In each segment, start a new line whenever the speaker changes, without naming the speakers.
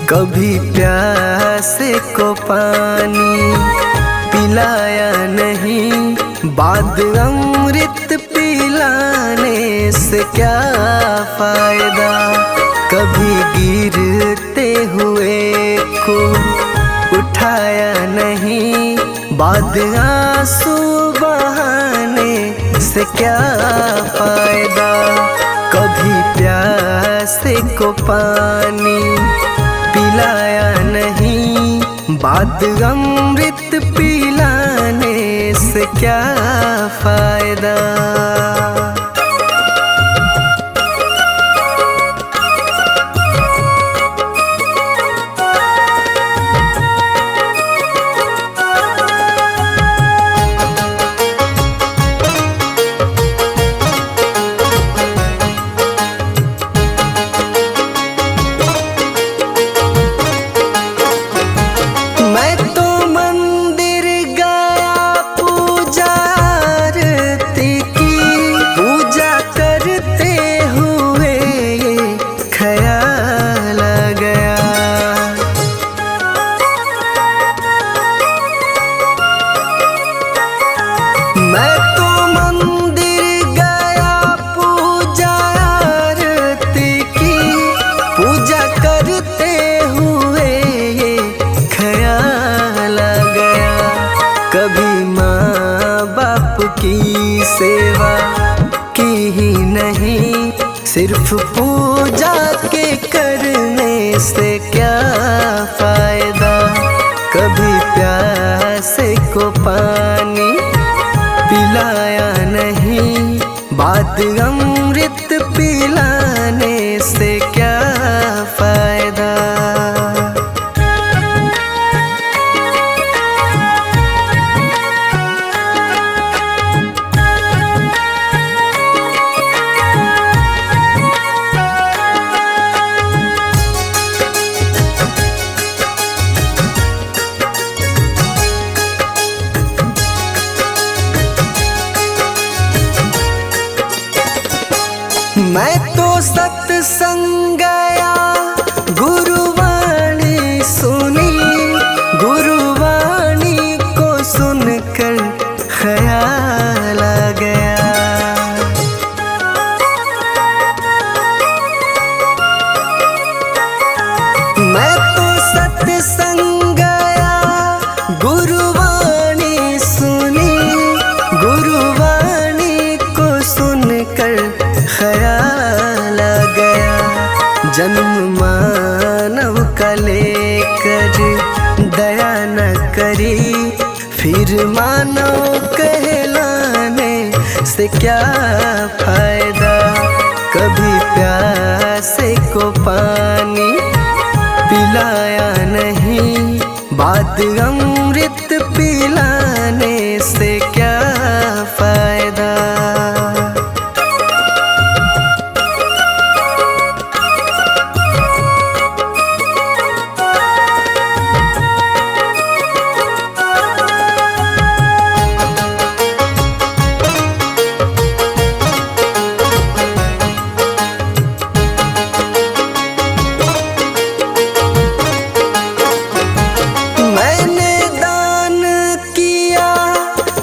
कभी प्यासे को पानी पिलाया नहीं, बाद अमृत पिलाने से क्या फायदा। कभी गिरते हुए को उठाया नहीं, बाद आंसू बहाने से क्या फायदा। कभी प्यासे को पानी पिलाया नहीं, बाद अमृत पिलाने से क्या फायदा। मैं तो मंदिर गया पूजा आरती की, पूजा करते हुए ये ख्याल आ गया। कभी माँ बाप की सेवा की ही नहीं, सिर्फ पूजा के करने से क्या फायदा। कभी प्यासे को पानी पिलाया नहीं, बाद अमृत पिलाने से क्या फायदा। मैं तो सत्संग गया, गुरुवाणी सुनी, गुरुवाणी को सुनकर ख्याल आ गया। मैं तो सत्संग गया, गुरुवाणी सुनी, गुरुवाणी को सुनकर ख्याल आ गया। जन्म मानव का लेकर दया न करी, फिर मानव कहलाने से क्या फायदा। कभी प्यासे को पानी पिलाया नहीं, बाद अमृत पिलाने से क्या फायदा।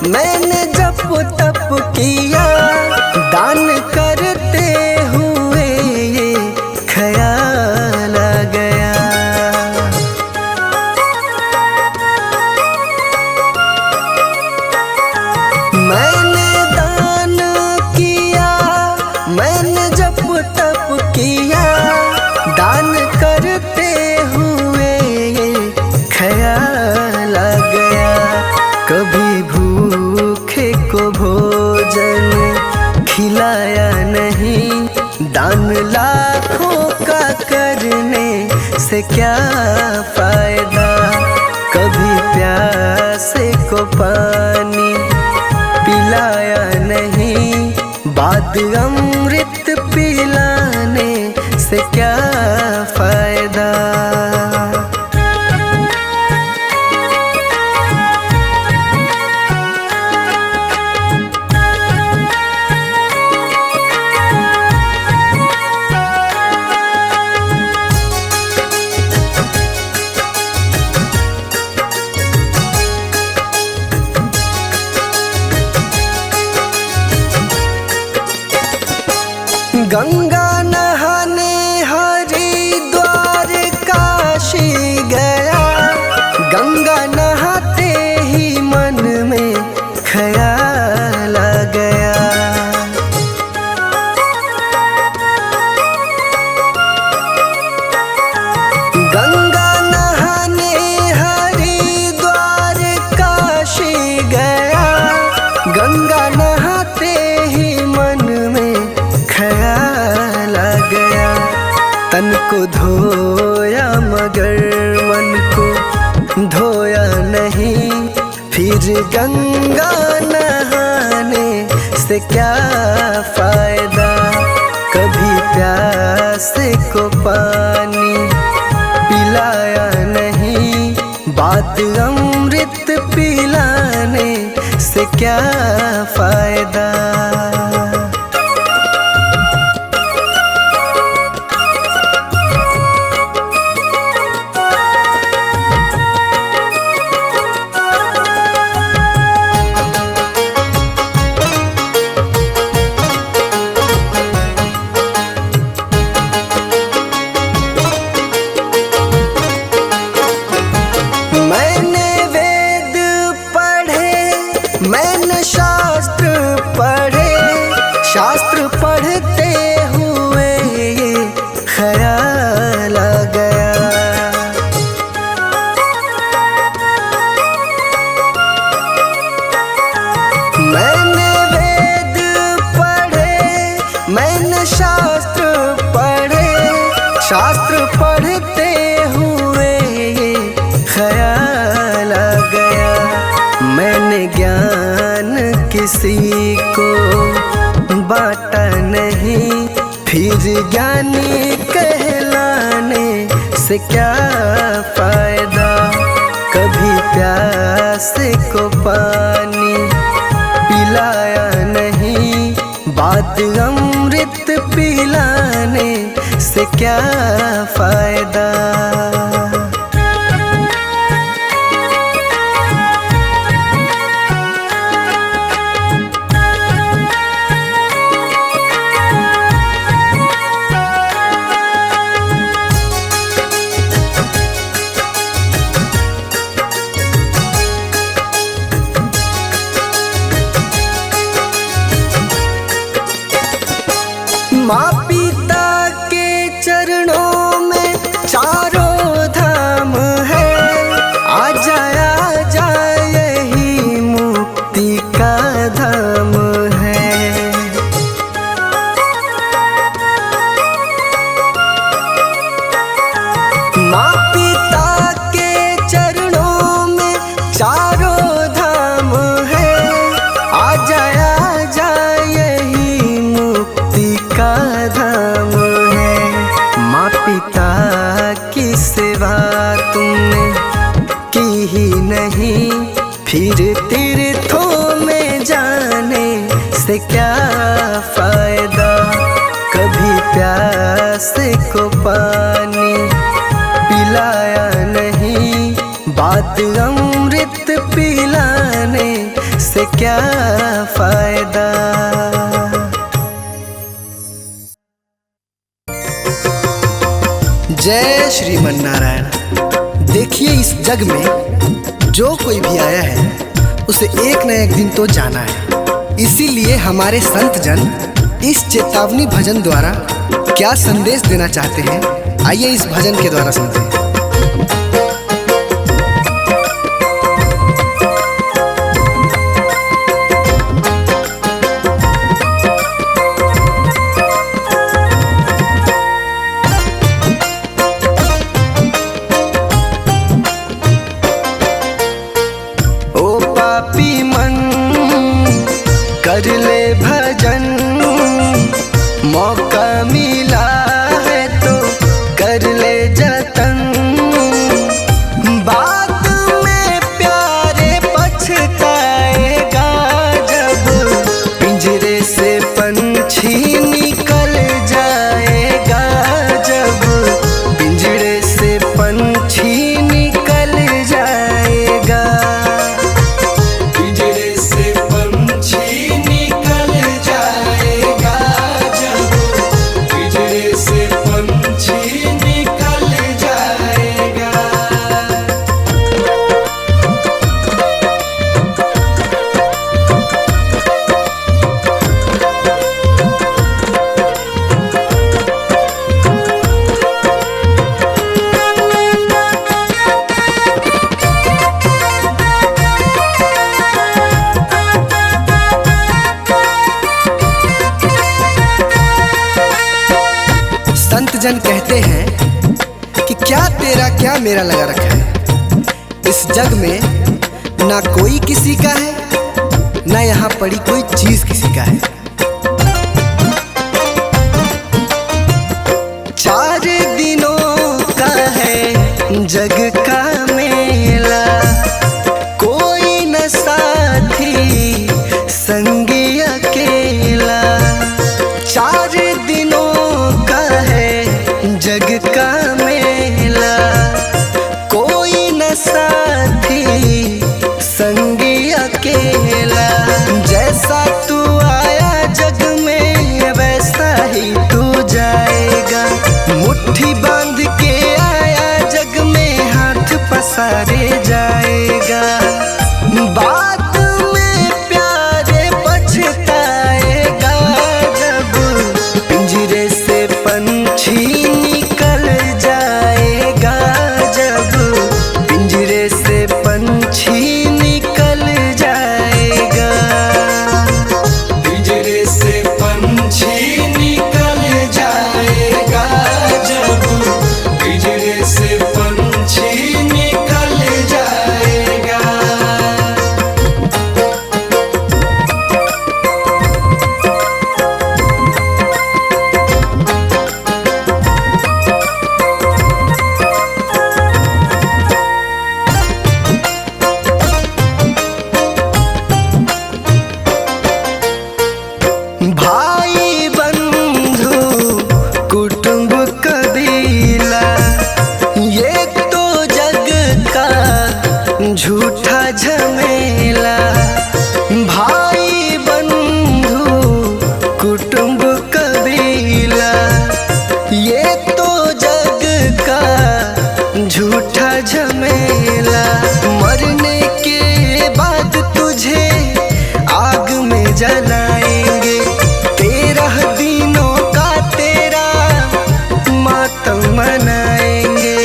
मैंने जप तप किया, दान करते हुए ये ख्याल आ गया। मैंने दान किया, मैंने जप तप किया, दान करते हुए ये ख्याल आ गया। कभी भूखे को भोजन खिलाया नहीं, दान लाखों का करने से क्या फायदा। कभी प्यासे को पानी पिलाया नहीं, बाद अमृत पिलाने से क्या फायदा। गंगा नहाने हरिद्वार काशी गया, गंगा नहाते ही मन में ख्याल आ गया। गंगा नहाने हरिद्वार काशी गया, गंगा नहाते ही मन में ख्याल आ गया। तन को धोया मगर मन को धोया नहीं, फिर गंगा नहाने से क्या फायदा। कभी प्यासे को पानी पिलाया नहीं, बात अमृत पिलाने से क्या फायदा। मैंने वेद पढ़े, मैंने शास्त्र पढ़े, शास्त्र पढ़ते हुए ये ख्याल आ गया। मैंने वेद पढ़े, मैंने शास्त्र पढ़े, शास्त्र पढ़ते हुए ये ख्याल आ गया। मैंने ज्ञान किसी को बांटा नहीं, फिर ज्ञानी कहलाने से क्या फायदा। कभी प्यासे को पानी पिलाया नहीं, बात अमृत पिलाने से क्या फायदा। माँ पिता के चरणों में चारों धाम है, आ जा यही मुक्ति का धाम है। माँ पिता के चरणों में चारों धाम है, आ जा यही मुक्ति का धाम है। माँ पिता की सेवा तुमने की ही नहीं, फिर तीर्थों में जाने से क्या फायदा। कभी प्यासे को पानी पिलाया नहीं, बात अमृत पिलाने से क्या फायदा। जय श्रीमन नारायण। देखिए इस जग में जो कोई भी आया है उसे एक न एक दिन तो जाना है। इसीलिए हमारे संत जन इस चेतावनी भजन द्वारा क्या संदेश देना चाहते हैं, आइए इस भजन के द्वारा सुनते हैं। कर ले भजन, मौका मिला है तो कर ले जतन। बाद में प्यारे पछताएगा जब पिंजरे से पंछी निकल जाएगा। जब पिंजरे से पंछी निकल जाएगा। पिंजरे से पंछी निकल जाएगा। जब जन कहते हैं कि क्या तेरा क्या मेरा लगा रखा है। इस जग में ना कोई किसी का है, ना यहाँ पड़ी कोई चीज किसी का है। चार दिनों का है जग का मेला, कोई न साथी संगी अकेला। चार दिनों का है जग का मेला, कोई न साथी संगी अकेला। जैसा तू आया जग में वैसा ही तू जाएगा। मुट्ठी बांध के आया जग में हाथ पसारे जाएगा। बाद में प्यारे पछताएगा जब पिंजरे से पंछी निकल जाएगा। जब पिंजरे से पंछी निकल जाएगा।
पिंजरे से पंछी निकल जाएगा। जब पिंजरे से पंछी निकल जाएगा।
भाई बंधु कुटुंब कबीला, ये तो जग का झूठा झमेला। भाई बंधु कुटुंब कबीला, ये तो जग का झूठा झमेला। मरने के बाद तुझे आग में जलाएंगे। 13 दिनों का तेरा मातम मनाएंगे।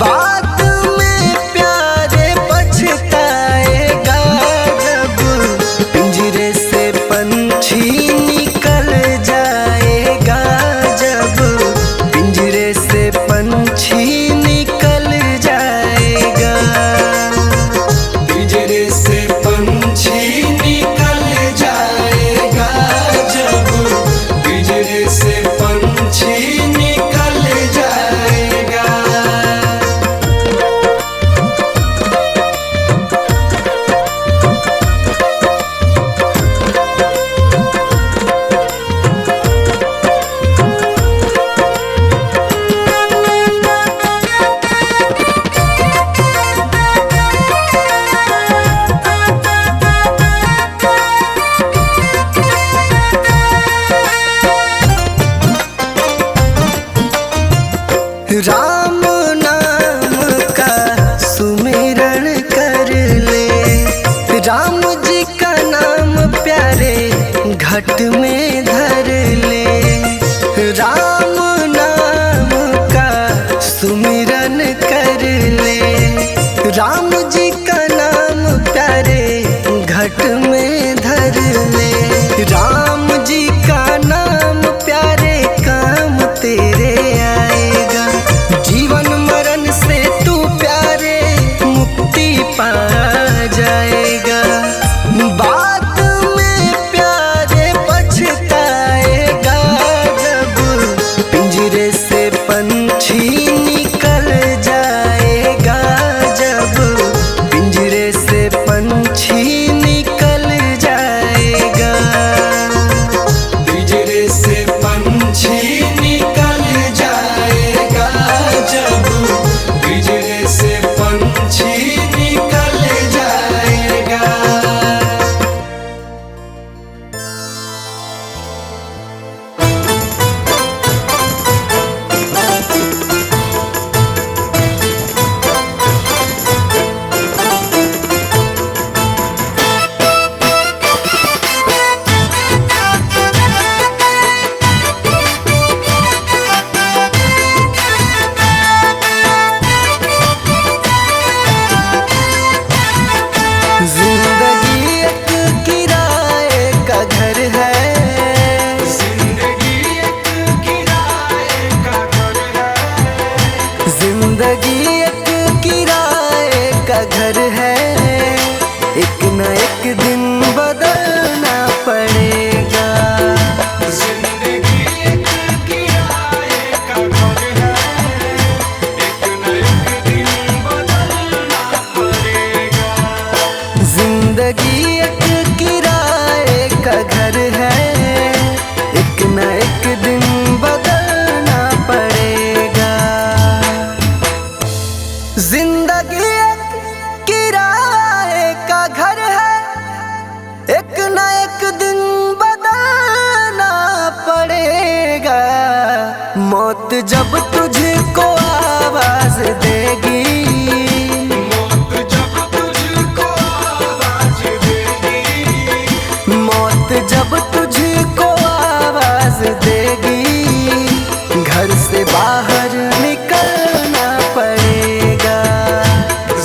बाद में प्यारे पछताएगा जब पिंजरे से पंछी निकल जाएगा। जब पिंजरे से पंछी निकल जाएगा।
पिंजरे से पंछी निकल जाएगा। जब पिंजरे से पंछी निकल जाएगा।
राम नाम का सुमिरन कर ले। राम जी का नाम प्यारे घट में धर ले। राम नाम का सुमिरन कर ले। राम जी का नाम प्यारे घट में धर ले। राम जी का नाम प्यारे काम तेरे आएगा। जीवन मरण से तू प्यारे मुक्ति पा जाएगा। बाद में प्यारे पछताएगा जिंदगी एक किराए का घर है, एक न एक दिन बदलना पड़ेगा। जिंदगी एक किराए का घर है, एक न एक दिन बदलना पड़ेगा। मौत जब तुझको आवाज देगी,
मौत जब तुझको आवाज देगी,
मौत जब तुझको आवाज देगी, घर से बाहर निकलना पड़ेगा।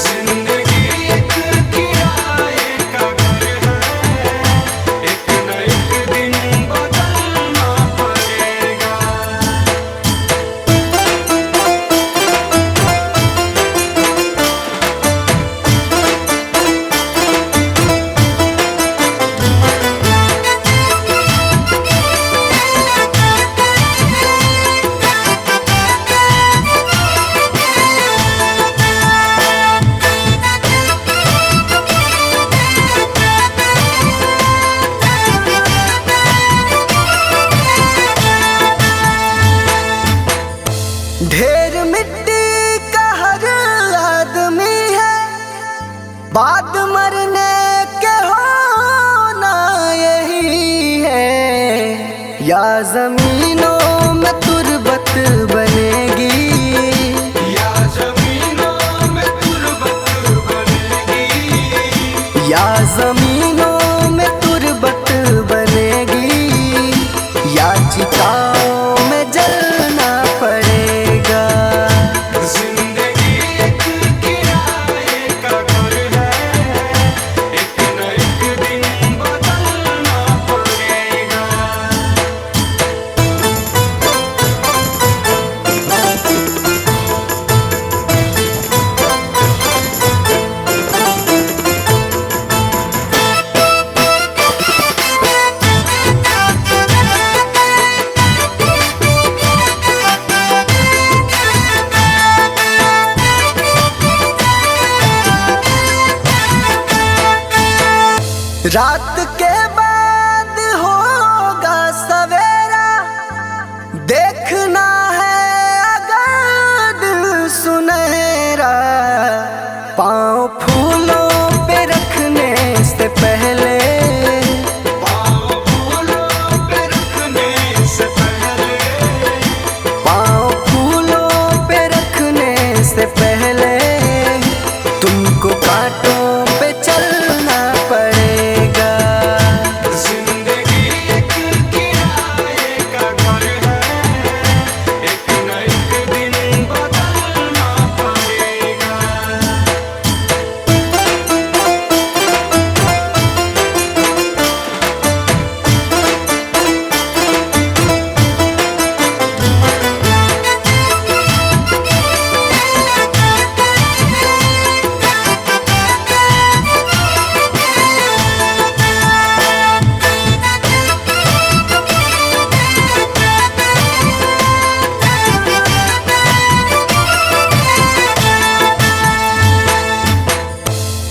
जिंदगी एक किराए का घर है, एक न एक दिन बदलना पड़ेगा।
ढेर मिट्टी का हर आदमी है, बाद मरने के होना यही है। या जमीनों में तुरबत बनेगी,
या जमीनों में तुरबत बनेगी,
या जमीनों में तुरबत बनेगी, या चिताओं में जलना पड़ेगा।
जिंदगी एक किराए का घर है, एक न एक दिन बदलना पड़ेगा।
रात के बाद होगा सवेरा, देखना है अगर दिल सुनहरा। पाँव फूलों पे रखने से पहले,
पाँव फूलों पे रखने से पहले,
पाँव फूलों पे रखने से पहले, तुमको कांटों पे चलना पड़ेगा।
जिंदगी एक किराए का घर है, एक न एक दिन बदलना पड़ेगा।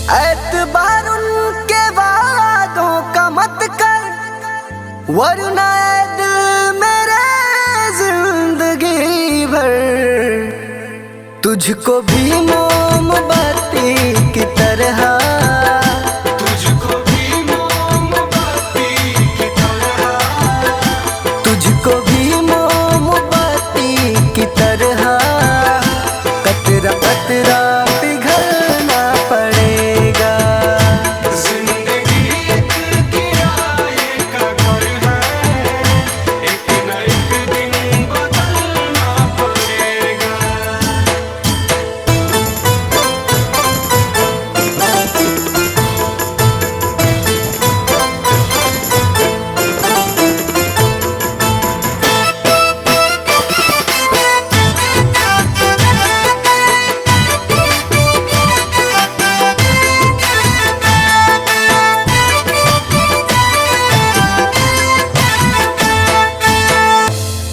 एतबार उनके वादों का मत कर, वरना ऐ दिल मेरे जिंदगी भर तुझको भी मोमबत्ती की तरह,
तुझको भी मोमबत्ती की तरह,
तुझको भी मोमबत्ती की तरह, कतरा कतरा पिघलना पड़ेगा।
जिंदगी एक किराए का घर है, एक न एक दिन बदलना पड़ेगा।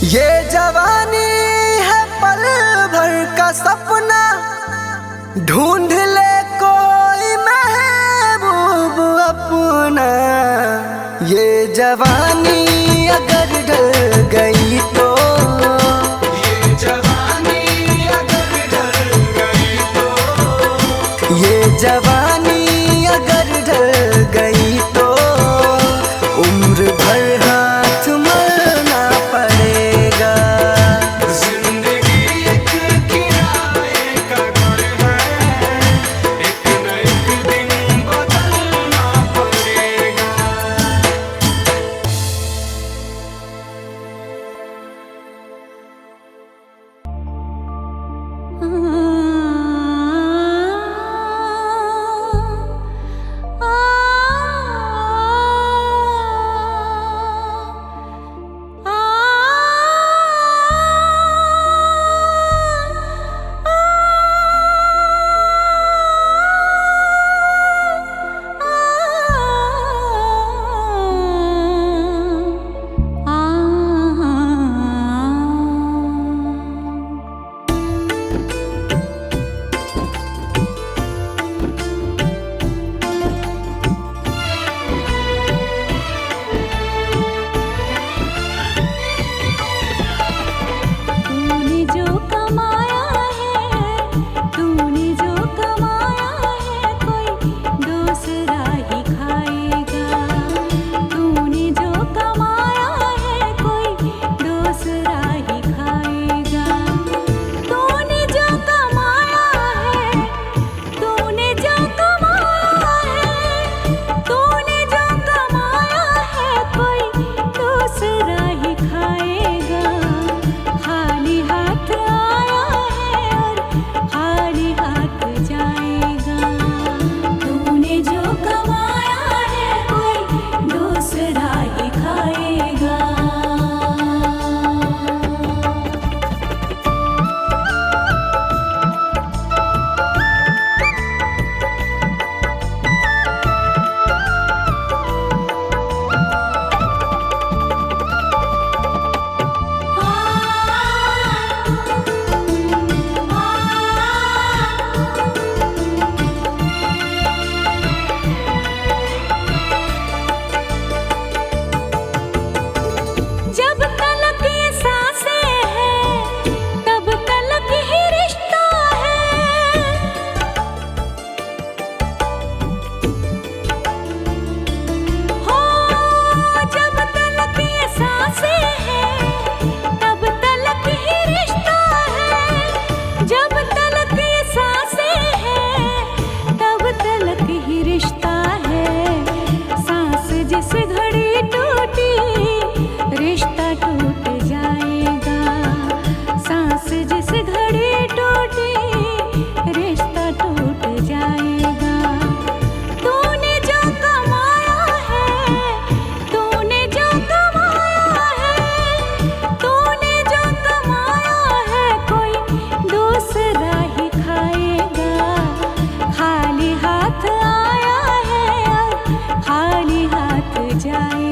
ये जवानी है पल भर का सपना, ढूंढ ले कोई महबूब अपना। जवानी अगर ढल गई तो,
ये जवानी अगर ढल गई तो,
ये जवानी अगर ढल गई तो उम्र भर हाथ मलना पड़ेगा।
जिंदगी एक किराए का घर है, एक न एक दिन बदलना पड़ेगा।
तूने जो कमाया है, तूने जो कमाया है, कोई दूसरा ही खाएगा। तूने जो कमाया है, कोई दूसरा ही खाएगा। तूने जो कमाया है, तूने जो कमाया है, तूने जो कमाया है, कोई दूसरा ही खाएगा। खाली हाथ आया है और खाली हाथ जाएगा। तूने जो कमाया है, कोई दूसरा ही खाएगा। जब तलक ये सांसें हैं, तब तलक ही रिश्ता है। हो जब तलक ये सांसें हैं, तब तलक ही रिश्ता है। जब तलक ये सांसें हैं, तब तलक ही रिश्ता है। सांस जिस घड़ी टूटी, रिश्ता टूट जाएगा। सांस जिस घड़ी टूटी, रिश्ता टूट जाएगा। तूने जो कमाया है, तूने जो कमाया है, तूने जो कमाया है, कोई दूसरा ही खाएगा। खाली हाथ आया है और खाली हाथ जाएगा।